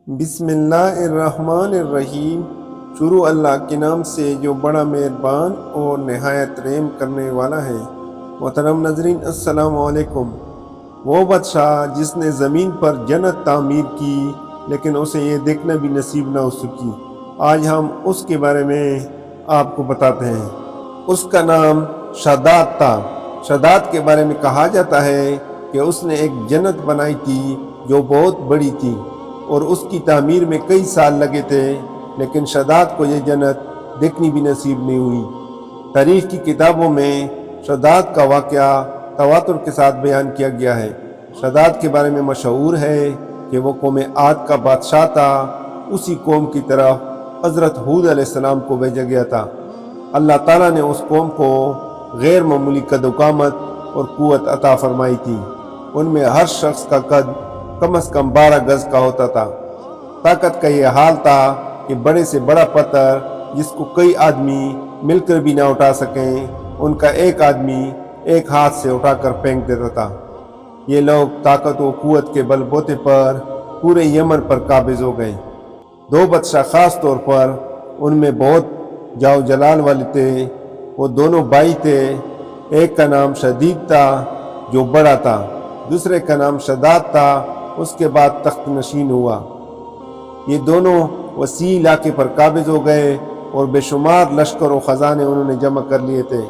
بسم اللہ الرحمن الرحیم۔ شروع اللہ کے نام سے جو بڑا مہربان اور نہایت رحم کرنے والا ہے۔ محترم ناظرین، السلام علیکم۔ وہ بادشاہ جس نے زمین پر جنت تعمیر کی لیکن اسے یہ دیکھنا بھی نصیب نہ ہو سکی، آج ہم اس کے بارے میں آپ کو بتاتے ہیں۔ اس کا نام شداد تھا۔ شداد کے بارے میں کہا جاتا ہے کہ اس نے ایک جنت بنائی تھی جو بہت بڑی تھی اور اس کی تعمیر میں کئی سال لگے تھے، لیکن شداد کو یہ جنت دیکھنی بھی نصیب نہیں ہوئی۔ تاریخ کی کتابوں میں شداد کا واقعہ تواتر کے ساتھ بیان کیا گیا ہے۔ شداد کے بارے میں مشہور ہے کہ وہ قوم عاد کا بادشاہ تھا۔ اسی قوم کی طرف حضرت ہود علیہ السلام کو بھیجا گیا تھا۔ اللہ تعالیٰ نے اس قوم کو غیر معمولی قد و قامت اور قوت عطا فرمائی تھی۔ ان میں ہر شخص کا قد کم از کم 12 گز کا ہوتا تھا۔ طاقت کا یہ حال تھا کہ بڑے سے بڑا پتھر جس کو کئی آدمی مل کر بھی نہ اٹھا سکیں، ان کا ایک آدمی ایک ہاتھ سے اٹھا کر پھینک دیتا تھا۔ یہ لوگ طاقت و قوت کے بل بوتے پر پورے یمن پر قابض ہو گئے۔ دو بادشاہ خاص طور پر ان میں بہت جاؤ جلال والے تھے۔ وہ دونوں بھائی تھے۔ ایک کا نام شدید تھا جو بڑا تھا، دوسرے کا نام شداد تھا، اس کے بعد تخت نشین ہوا۔ یہ دونوں وسیع علاقے پر قابض ہو گئے اور بے شمار لشکر و خزانے انہوں نے جمع کر لیے تھے۔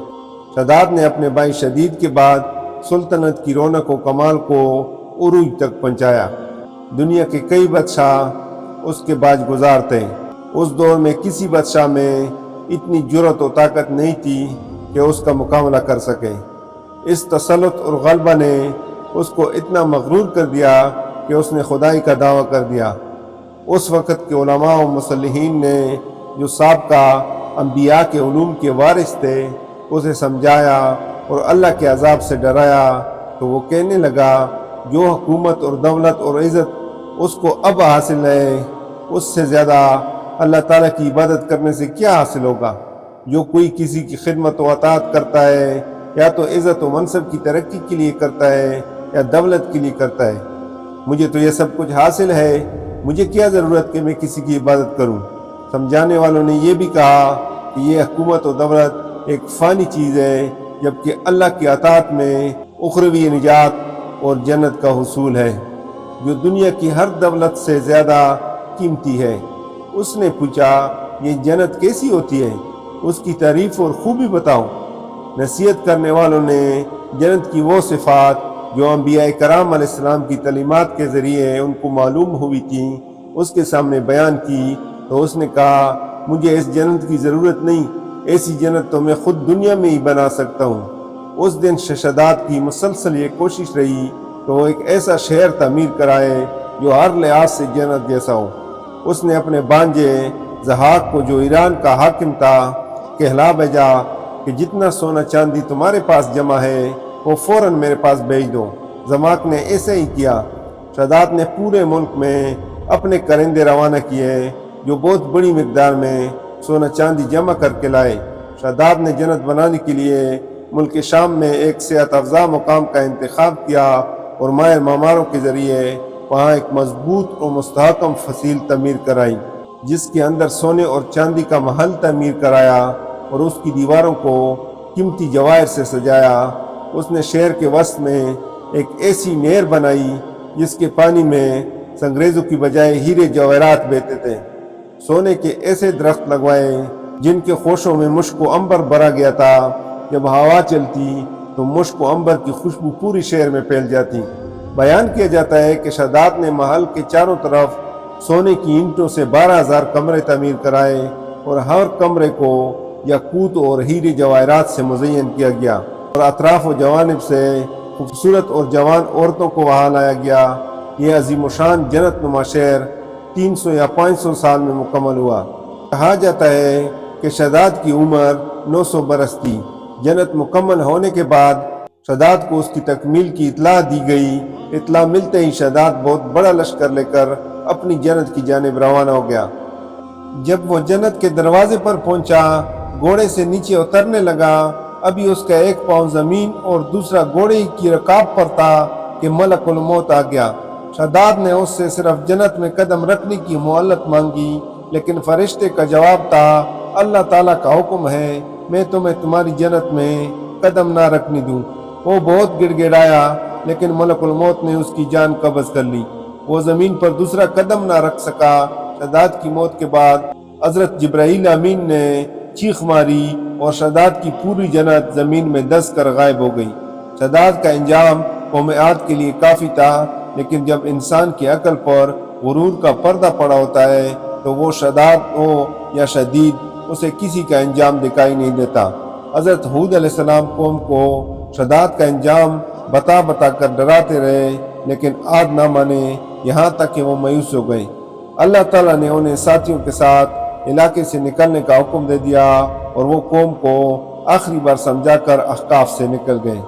شداد نے اپنے بھائی شدید کے بعد سلطنت کی رونق و کمال کو عروج تک پہنچایا۔ دنیا کے کئی بادشاہ اس کے باج گزار تھے۔ اس دور میں کسی بادشاہ میں اتنی جرأت و طاقت نہیں تھی کہ اس کا مقابلہ کر سکے۔ اس تسلط اور غلبہ نے اس کو اتنا مغرور کر دیا کہ اس نے خدائی کا دعویٰ کر دیا۔ اس وقت کے علماء و مصلحین نے جو سابقہ انبیاء کے علوم کے وارث تھے اسے سمجھایا اور اللہ کے عذاب سے ڈرایا، تو وہ کہنے لگا جو حکومت اور دولت اور عزت اس کو اب حاصل ہے، اس سے زیادہ اللہ تعالیٰ کی عبادت کرنے سے کیا حاصل ہوگا؟ جو کوئی کسی کی خدمت و اطاعت کرتا ہے یا تو عزت و منصب کی ترقی کے لیے کرتا ہے یا دولت کے لیے کرتا ہے۔ مجھے تو یہ سب کچھ حاصل ہے، مجھے کیا ضرورت کہ میں کسی کی عبادت کروں؟ سمجھانے والوں نے یہ بھی کہا کہ یہ حکومت و دولت ایک فانی چیز ہے، جبکہ اللہ کی اطاعت میں اخروی نجات اور جنت کا حصول ہے، جو دنیا کی ہر دولت سے زیادہ قیمتی ہے۔ اس نے پوچھا، یہ جنت کیسی ہوتی ہے؟ اس کی تعریف اور خوبی بتاؤ۔ نصیحت کرنے والوں نے جنت کی وہ صفات جو انبیاء کرام علیہ السلام کی تعلیمات کے ذریعے ان کو معلوم ہوئی تھیں اس کے سامنے بیان کی، تو اس نے کہا مجھے اس جنت کی ضرورت نہیں، ایسی جنت تو میں خود دنیا میں ہی بنا سکتا ہوں۔ اس دن شداد کی مسلسل یہ کوشش رہی کہ وہ ایک ایسا شہر تعمیر کرائے جو ہر لحاظ سے جنت جیسا ہو۔ اس نے اپنے بانجے ضحاک کو، جو ایران کا حاکم تھا، کہلا بھیجا کہ جتنا سونا چاندی تمہارے پاس جمع ہے وہ فوراً میرے پاس بھیج دو۔ ضحاک نے ایسے ہی کیا۔ شداد نے پورے ملک میں اپنے کرندے روانہ کیے جو بہت بڑی مقدار میں سونا چاندی جمع کر کے لائے۔ شداد نے جنت بنانے کے لیے ملک شام میں ایک صحت افزا مقام کا انتخاب کیا اور ماہر معماروں کے ذریعے وہاں ایک مضبوط اور مستحکم فصیل تعمیر کرائی، جس کے اندر سونے اور چاندی کا محل تعمیر کرایا اور اس کی دیواروں کو قیمتی جواہر سے سجایا۔ اس نے شہر کے وسط میں ایک ایسی نہر بنائی جس کے پانی میں سنگریزوں کی بجائے ہیرے جواہرات بہتے تھے۔ سونے کے ایسے درخت لگوائے جن کے خوشوں میں مشک و عنبر بھرا گیا تھا۔ جب ہوا چلتی تو مشک و عنبر کی خوشبو پوری شہر میں پھیل جاتی۔ بیان کیا جاتا ہے کہ شداد نے محل کے چاروں طرف سونے کی اینٹوں سے 12,000 کمرے تعمیر کرائے اور ہر کمرے کو یاقوت اور ہیرے جواہرات سے مزین کیا گیا اور اطراف و جوانب سے خوبصورت اور جوان عورتوں کو وہاں لایا گیا۔ یہ عظیم و شان جنت نما شہر 300 یا 500 سال میں مکمل ہوا۔ کہا جاتا ہے کہ شداد کی عمر 900 برس تھی۔ جنت مکمل ہونے کے بعد شداد کو اس کی تکمیل کی اطلاع دی گئی۔ اطلاع ملتے ہی شداد بہت بڑا لشکر لے کر اپنی جنت کی جانب روانہ ہو گیا۔ جب وہ جنت کے دروازے پر پہنچا، گھوڑے سے نیچے اترنے لگا۔ ابھی اس کا ایک پاؤں زمین اور دوسرا گھوڑے کی رکاب پر تھا کہ ملک الموت آ گیا۔ شداد نے اس سے صرف جنت میں قدم رکھنے کی مہلت مانگی، لیکن فرشتے کا جواب تھا اللہ تعالیٰ کا حکم ہے میں تمہیں تمہاری جنت میں قدم نہ رکھنے دوں۔ وہ بہت گڑ گڑایا لیکن ملک الموت نے اس کی جان قبض کر لی۔ وہ زمین پر دوسرا قدم نہ رکھ سکا۔ شداد کی موت کے بعد حضرت جبرائیل امین نے چیخ ماری اور شداد کی پوری جنت زمین میں دس کر غائب ہو گئی۔ شداد کا انجام قوم عاد کے لیے کافی تھا، لیکن جب انسان کی عقل پر غرور کا پردہ پڑا ہوتا ہے تو وہ شداد ہو یا شدید اسے کسی کا انجام دکھائی نہیں دیتا۔ حضرت ہود علیہ السلام قوم کو شداد کا انجام بتا بتا کر ڈراتے رہے، لیکن عاد نہ مانے، یہاں تک کہ وہ مایوس ہو گئے۔ اللہ تعالیٰ نے انہیں ساتھیوں کے ساتھ علاقے سے نکلنے کا حکم دے دیا اور وہ قوم کو آخری بار سمجھا کر احقاف سے نکل گئے۔